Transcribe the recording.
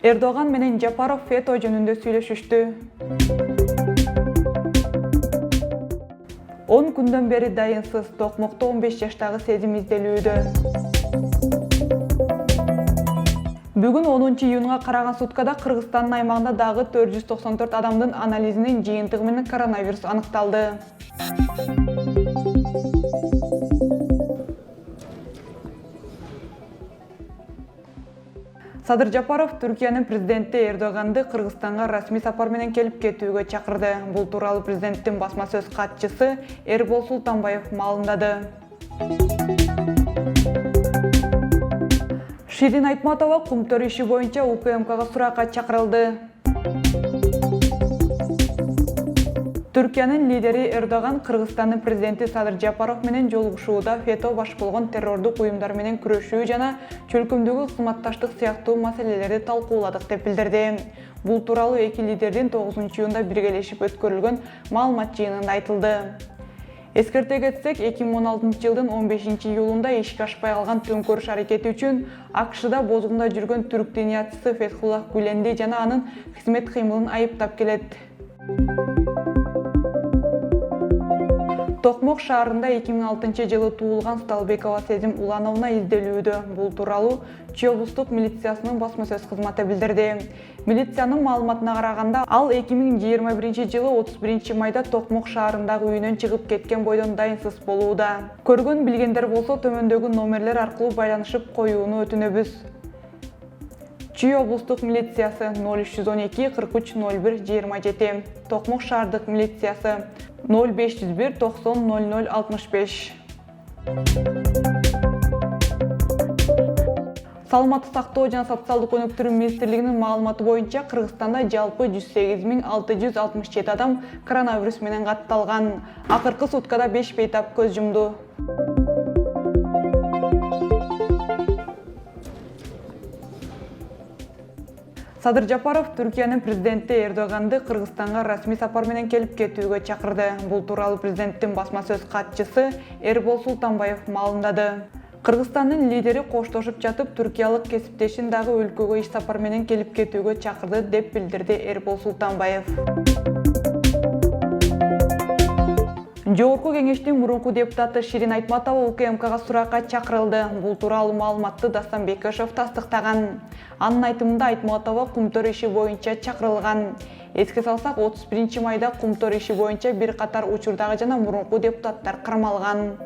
Эрдоган менен Жапаров вето жөнүндө сүйлөшүштү. 10 күндөн бери дайынсыз Токмокто 15 жаштагы сезим изделүүдө. Бүгүн 10 июнга караган суткада Кыргызстандын аймагында дагы 494 адамдын анализинин жыйынтыгы менен коронавирус аныкталды. Садыр Жапаров Түркиянын президенти Эрдоганды Кыргызстанга расмий сапар менен келип кетүүгө чакырды. Бул тууралуу президенттин басма сөз катчысы Эрбол Султанбаев маалымдады. Ширин Айтматова Кумтөр иши боюнча УКМКга суракка чакырылды. Түркиянын лидери Эрдоган Кыргызстандын президенти Садыр Жапаров менен жолугушууда вето баш болгон террордук уюмдар менен күрөшүү жана чөлкөмдөгү кызматташтык сыяктуу маселелерди талкууладык деп билдирди. Бул тууралуу эки лидердин 9 июнда биргелешип өткөрүлгөн маалымат жыйынында айтылды. Эскерте кетсек, 2016 жылдын 15 июлунда ишке ашпай калган төңкөрүш аракети үчүн АКШда бозгунда жүргөн түрк динiyatчысы Фетхуллах Гүленди жана анын кызмет кыймылын айыптап келет. Токмок шаарында 2006 жылы туулган Сталбекова Сезим Улановна изделүүдө. Бул тууралуу Чүй облустук милициясынын басма сөз кызматы билдирди. Милициянын маалыматына караганда, ал 2021 жылы 31 майда Токмок шаарындагы үйүнөн чыгып кеткен бойдон дайынсыз болууда. Көргөн билгендер болсо төмөндөгү номерлер аркылуу байланышып коюуну өтүнөбүз. Чүй облустук милициясы 0312 43 01 27, Токмок шаардык милициясы 0501 90 00 65. Саламаттык сактоо жана социалдык өнүктүрүү министрлигинин маалыматы боюнча Кыргызстанда жалпы 108 667 адам коронавирус менен катталган. Акыркы суткада 5 бейтап көз жумду. Садыр Жапаров Түркиянын президенти Эрдоганды Кыргызстанга расмий сапар менен келип кетүүгө чакырды. Бул тууралуу президенттин басма сөз катчысы Эрбол Султанбаев маалымдады. Кыргызстандын лидери коштошуп жатып, түркиялык кесиптешин дагы өлкөгө иш сапар менен келип кетүүгө чакырды деп билдирди Эрбол Султанбаев. Жогорку кеңештин мурунку депутаты Ширин Айтматова УКМКга суракка чакырылды. Бул тууралуу маалыматты Дастан Бекешев тастыктаган. Анын айтымында Айтматова Кумтөр иши боюнча чакырылган. Эске салсак, 31 майда Кумтөр иши боюнча бир катар учурдагы жана мурунку депутаттар кармалган.